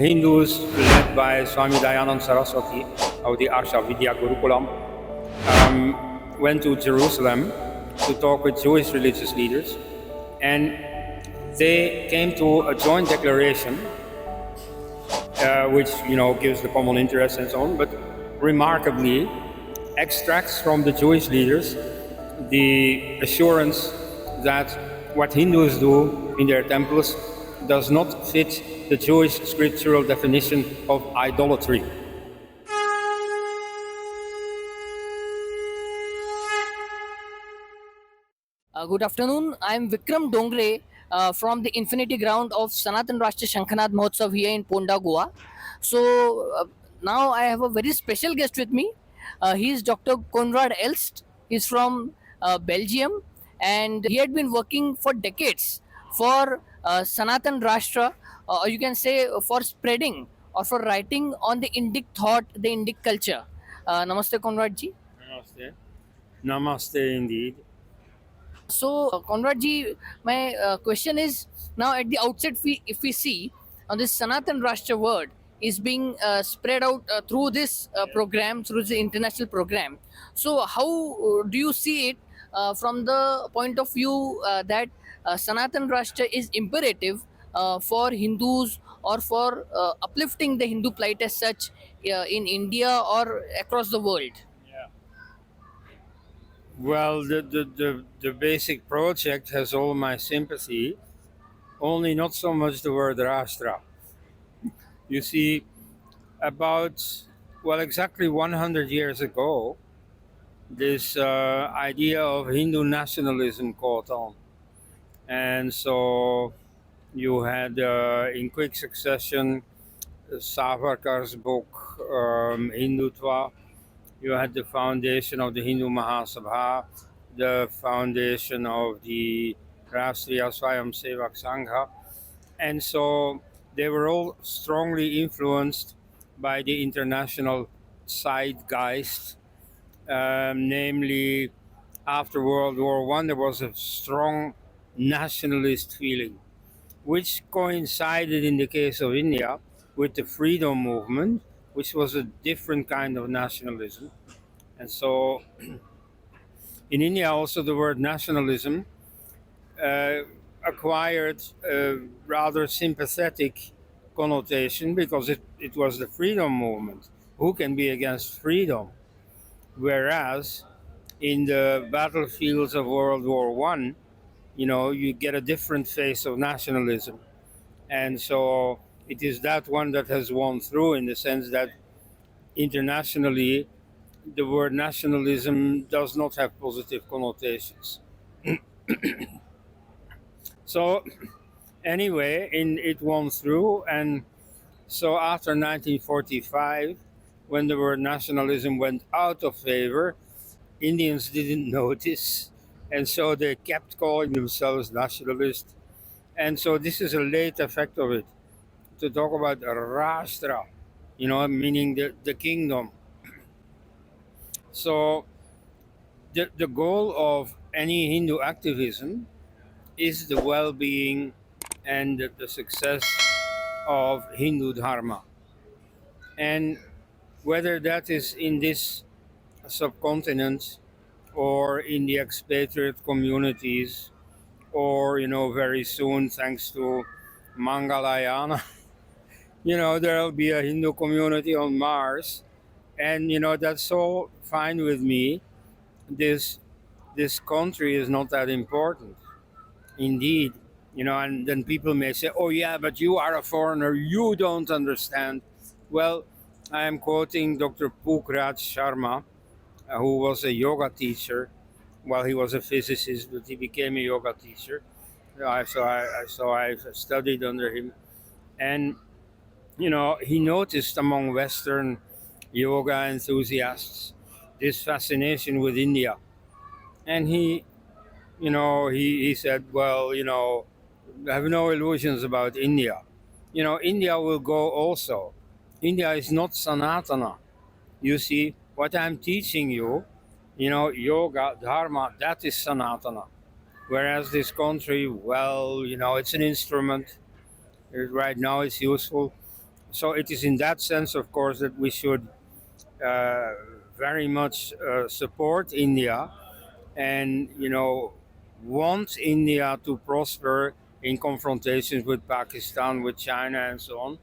Hindus led by Swami Dayanand Saraswati of the Arsha Vidya Gurukulam went to Jerusalem to talk with Jewish religious leaders, and they came to a joint declaration, which gives the common interest and so on, but remarkably extracts from the Jewish leaders the assurance that what Hindus do in their temples does not fit the Jewish scriptural definition of idolatry. Good afternoon. I'm Vikram Dongre from the Infinity Ground of Sanatan Rashtriya Shankhanad Mahotsav here in Ponda, Goa. So now I have a very special guest with me. He is Dr. Konrad Elst. He's from Belgium, and he had been working for decades for Sanatan Rashtra, or you can say for spreading or for writing on the Indic thought, the Indic culture. Namaste, Konrad ji. Namaste. Namaste indeed. So, Conrad ji, my question is now at the outset, if we see on this Sanatan Rashtra word is being spread out through this program, through the international program. So, how do you see it from the point of view that Sanatan Rashtra is imperative for Hindus or for uplifting the Hindu plight as such in India or across the world? Well, the basic project has all my sympathy, only not so much the word Rashtra. You see, exactly 100 years ago, this idea of Hindu nationalism caught on. And so you had, in quick succession, Savarkar's book, Hindutva. You had the foundation of the Hindu Mahasabha, the foundation of the Rashtriya Swayamsevak Sangha. And so they were all strongly influenced by the international zeitgeist, namely after World War One, there was a strong nationalist feeling, which coincided in the case of India with the freedom movement, which was a different kind of nationalism. And so in India, also the word nationalism uh, acquired a rather sympathetic connotation because it was the freedom movement. Who can be against freedom? Whereas in the battlefields of World War One, you get a different face of nationalism. And so it is that one that has won through in the sense that internationally the word nationalism does not have positive connotations. So anyway, it won through, and so after 1945, when the word nationalism went out of favor, Indians didn't notice, and so they kept calling themselves nationalists. And so this is a late effect of it. To talk about Rashtra, meaning the kingdom. So the goal of any Hindu activism is the well-being and the success of Hindu Dharma. And whether that is in this subcontinent or in the expatriate communities, or very soon, thanks to Mangalayana, there'll be a Hindu community on Mars, and that's all fine with me. This country is not that important, indeed. And then people may say, "Oh yeah, but you are a foreigner, you don't understand." Well, I am quoting Dr. Pukraj Sharma, who was a yoga teacher while he was a physicist, but he became a yoga teacher. So I've studied under him, and he noticed among Western yoga enthusiasts this fascination with India, and he said, "Well, have no illusions about India. India will go also. India is not Sanatana. You see, what I'm teaching you, yoga, dharma, that is Sanatana. Whereas this country, well, it's an instrument. Right now it's useful. So it is in that sense, of course, that we should uh, very much support India and want India to prosper in confrontations with Pakistan, with China, and so on,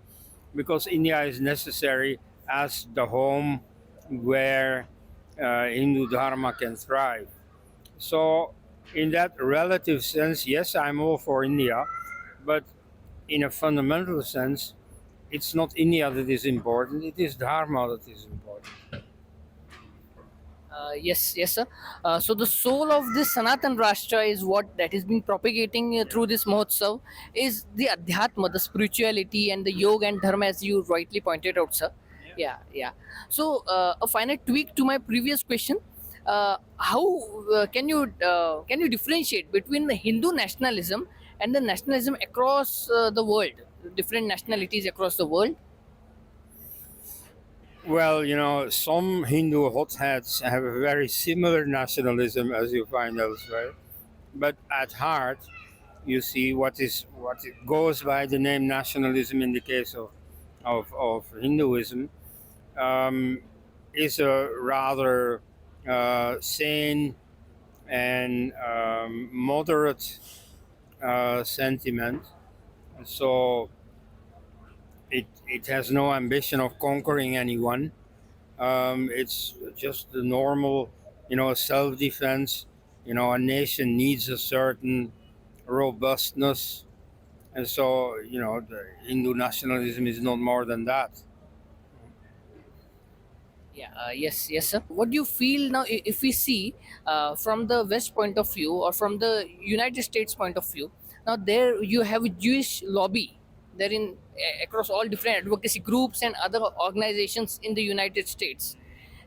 because India is necessary as the home where Hindu Dharma can thrive. So, in that relative sense, yes, I'm all for India, but in a fundamental sense, it's not India that is important, it is Dharma that is important. Yes, yes, sir. So the soul of this Sanatan Rashtra is what that is being propagating through this Mahotsav is the Adhyatma, the spirituality and the yoga and dharma, as you rightly pointed out, sir. Yeah, yeah. So a final tweak to my previous question: how can you differentiate between the Hindu nationalism and the nationalism across the world, different nationalities across the world? Well, some Hindu hotheads have a very similar nationalism as you find elsewhere, but at heart, you see what it goes by the name nationalism in the case of Hinduism, um, is a rather sane and moderate sentiment. So it has no ambition of conquering anyone. It's just the normal, self defense. A nation needs a certain robustness, and so the Hindu nationalism is not more than that. Yeah, yes, yes, sir. What do you feel now if we see from the West point of view or from the United States point of view? Now, there you have a Jewish lobby. There in across all different advocacy groups and other organizations in the United States.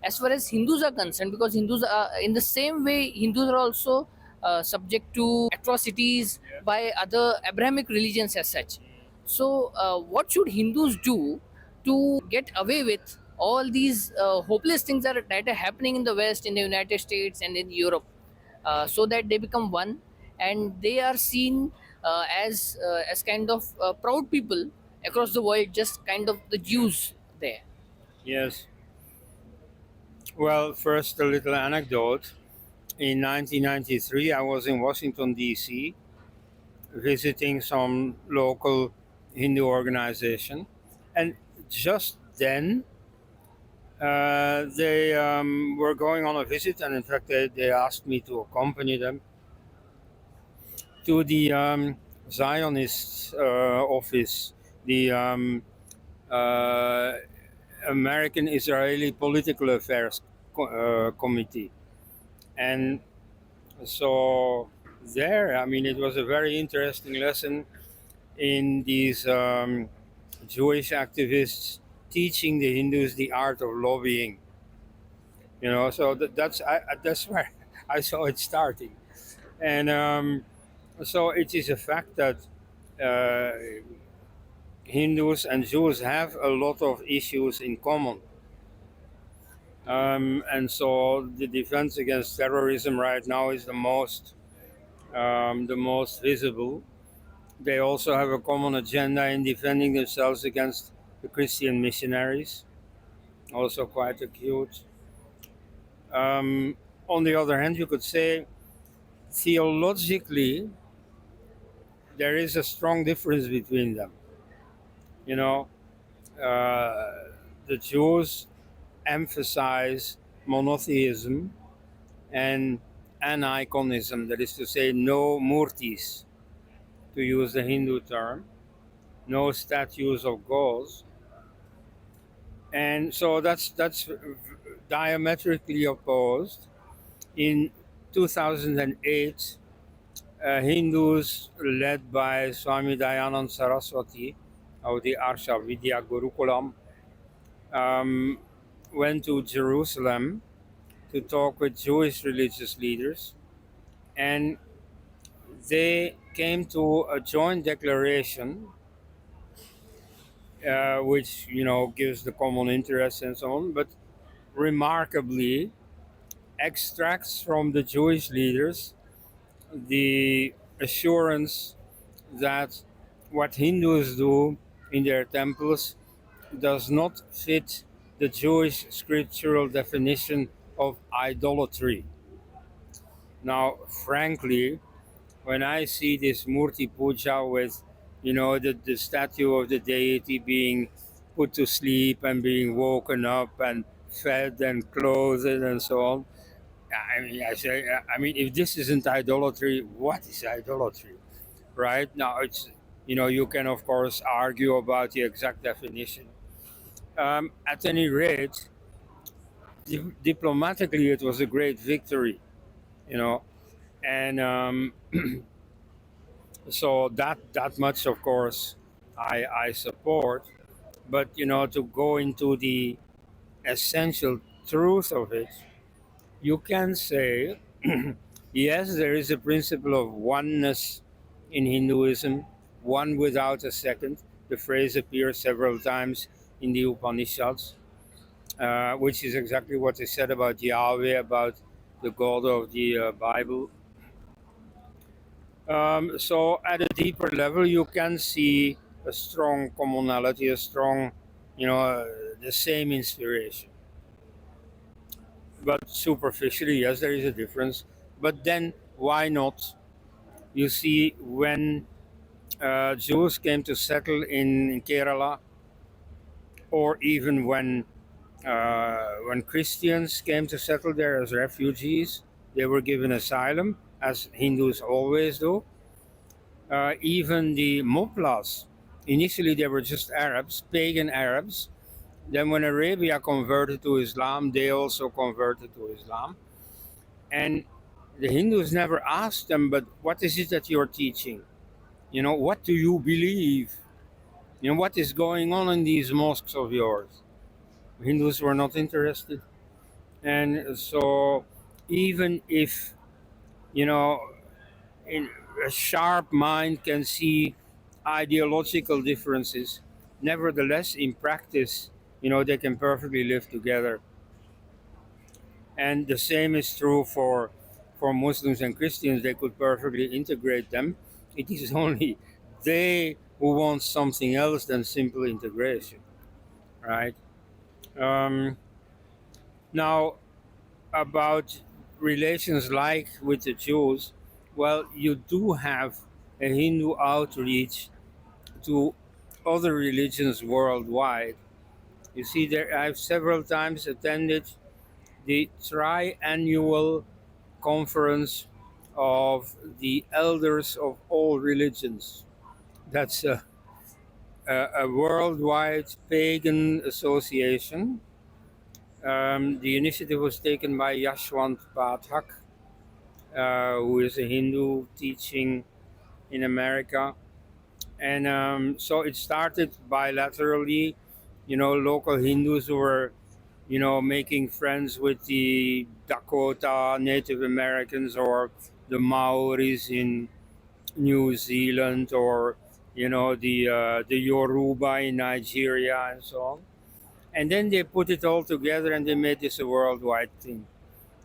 As far as Hindus are concerned, because Hindus are in the same way, Hindus are also subject to atrocities by other Abrahamic religions as such. So, what should Hindus do to get away with all these hopeless things that are happening in the West, in the United States, and in Europe, so that they become one and they are seen as kind of proud people across the world, just kind of the Jews there. Yes. Well, first a little anecdote. In 1993, I was in Washington D.C. visiting some local Hindu organization, and just then they were going on a visit, and in fact, they asked me to accompany them to the Zionist office, the uh, American Israeli Political Affairs Committee. And so, there, I mean, it was a very interesting lesson in these Jewish activists teaching the Hindus the art of lobbying. So that's where I saw it starting. And so it is a fact that uh, Hindus and Jews have a lot of issues in common. And so the defense against terrorism right now is the most visible. They also have a common agenda in defending themselves against the Christian missionaries, also quite acute. Um, on the other hand, you could say theologically there is a strong difference between them. You know, the Jews emphasize monotheism and aniconism, that is to say, no murtis, to use the Hindu term, no statues of gods, and so that's diametrically opposed. In 2008, Hindus led by Swami Dayanand Saraswati of the Arsha Vidya Gurukulam um, went to Jerusalem to talk with Jewish religious leaders, and they came to a joint declaration, which gives the common interests and so on, but remarkably extracts from the Jewish leaders the assurance that what Hindus do in their temples does not fit the Jewish scriptural definition of idolatry. Now, frankly, when I see this Murti Puja with, the statue of the deity being put to sleep and being woken up and fed and clothed and so on, if this isn't idolatry, what is idolatry? Right? Now, you can, of course, argue about the exact definition. At any rate, diplomatically, it was a great victory, you know, and so that much, of course, I support. But to go into the essential truth of it, you can say, yes, there is a principle of oneness in Hinduism, one without a second. The phrase appears several times in the Upanishads, which is exactly what is said about Yahweh, about the God of the Bible. So, at a deeper level, you can see a strong commonality, a strong, the same inspiration. But superficially, yes, there is a difference. But then, why not? You see, when Jews came to settle in Kerala, or even when Christians came to settle there as refugees, they were given asylum, as Hindus always do. Even the Muplahs, initially they were just Arabs, pagan Arabs. Then, when Arabia converted to Islam, they also converted to Islam. And the Hindus never asked them, but what is it that you're teaching? What do you believe? What is going on in these mosques of yours? Hindus were not interested. And so, even if, you know, in a sharp mind can see ideological differences, nevertheless, in practice, they can perfectly live together. And the same is true for Muslims and Christians. They could perfectly integrate them. It is only they who want something else than simple integration, right? Um, Now, about relations like with the Jews, well, you do have a Hindu outreach to other religions worldwide. You see, there I've several times attended the triannual conference of the elders of all religions. That's a worldwide pagan association. The initiative was taken by Yashwant Pathak, who is a Hindu teaching in America. And so it started bilaterally, local Hindus who were, making friends with the Dakota Native Americans or the Maoris in New Zealand, or, the Yoruba in Nigeria and so on. And then they put it all together and they made this a worldwide thing.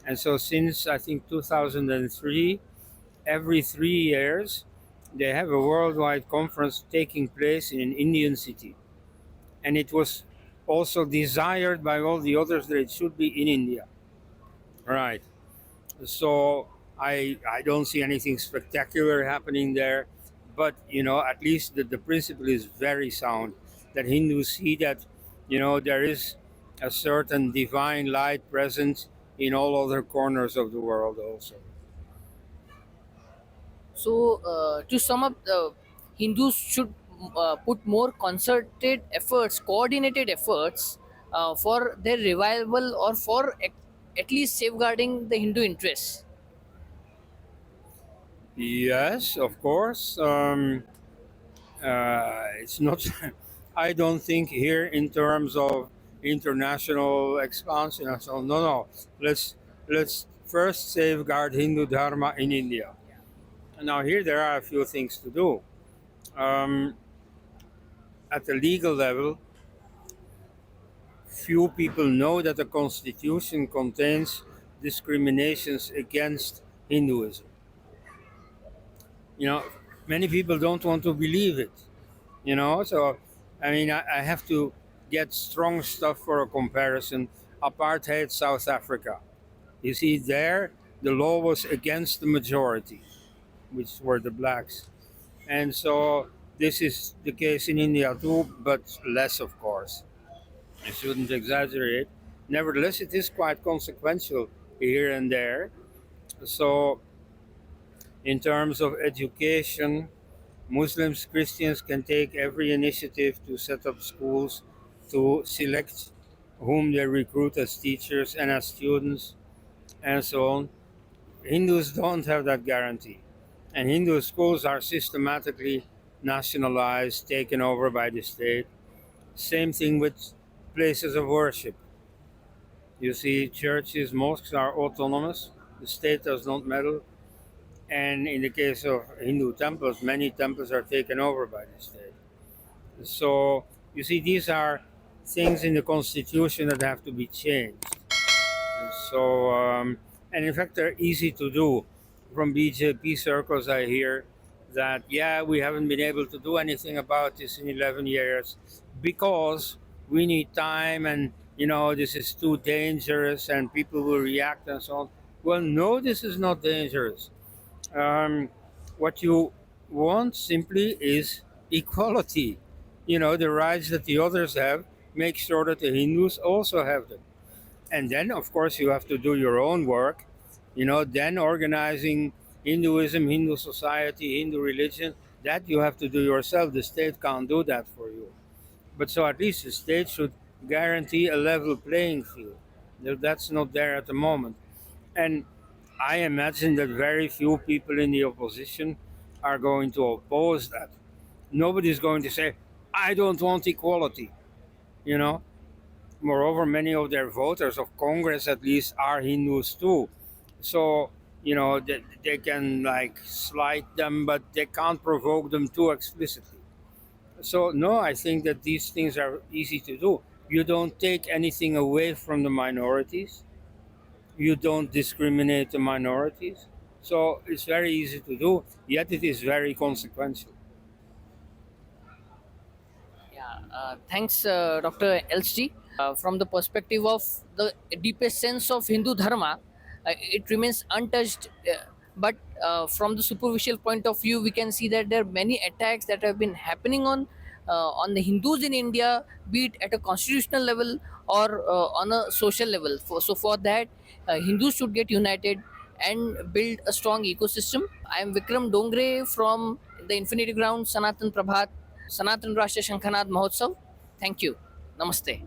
And so since I think 2003, every 3 years, they have a worldwide conference taking place in an Indian city. And it was also desired by all the others that it should be in India. Right. So I don't see anything spectacular happening there. But, at least the principle is very sound, that Hindus see that, there is a certain divine light present in all other corners of the world also. So, to sum up, Hindus should put more concerted efforts, coordinated efforts for their revival or for at least safeguarding the Hindu interests. Yes, of course. It's not. I don't think here in terms of international expansion and so on. No, no. Let's first safeguard Hindu Dharma in India. Now here there are a few things to do. Um, at the legal level, few people know that the constitution contains discriminations against Hinduism. You know, many people don't want to believe it. So I have to get strong stuff for a comparison. Apartheid South Africa. You see, there the law was against the majority, which were the blacks. And so this is the case in India too, but less, of course. I shouldn't exaggerate. Nevertheless, it is quite consequential here and there. So, in terms of education, Muslims, Christians can take every initiative to set up schools, to select whom they recruit as teachers and as students, and so on. Hindus don't have that guarantee. And Hindu schools are systematically nationalized, taken over by the state. Same thing with places of worship. You see, churches, mosques are autonomous, the state does not meddle. And in the case of Hindu temples, many temples are taken over by the state. So, you see, these are things in the constitution that have to be changed. And in fact, they're easy to do. From BJP circles, I hear that, yeah, we haven't been able to do anything about this in 11 years because we need time and, this is too dangerous and people will react and so on. Well, no, this is not dangerous. Um, what you want simply is equality. The rights that the others have, make sure that the Hindus also have them. And then, of course, you have to do your own work. Then organizing Hinduism, Hindu society, Hindu religion, that you have to do yourself. The state can't do that for you. But so at least the state should guarantee a level playing field. That's not there at the moment. And I imagine that very few people in the opposition are going to oppose that. Nobody's going to say, I don't want equality, you know. Moreover, many of their voters of Congress, at least, are Hindus too. So, they can like slight them, but they can't provoke them too explicitly. So, no, I think that these things are easy to do. You don't take anything away from the minorities, you don't discriminate the minorities. So, it's very easy to do, yet it is very consequential. Yeah, thanks, Dr. LG. From the perspective of the deepest sense of Hindu Dharma, it remains untouched. But from the superficial point of view, we can see that there are many attacks that have been happening on the Hindus in India, be it at a constitutional level or on a social level. For that, Hindus should get united and build a strong ecosystem. I am Vikram Dongre from the Infinity Ground, Sanatan Prabhat, Sanatan Rashtra Shankhanad Mahotsav. Thank you. Namaste.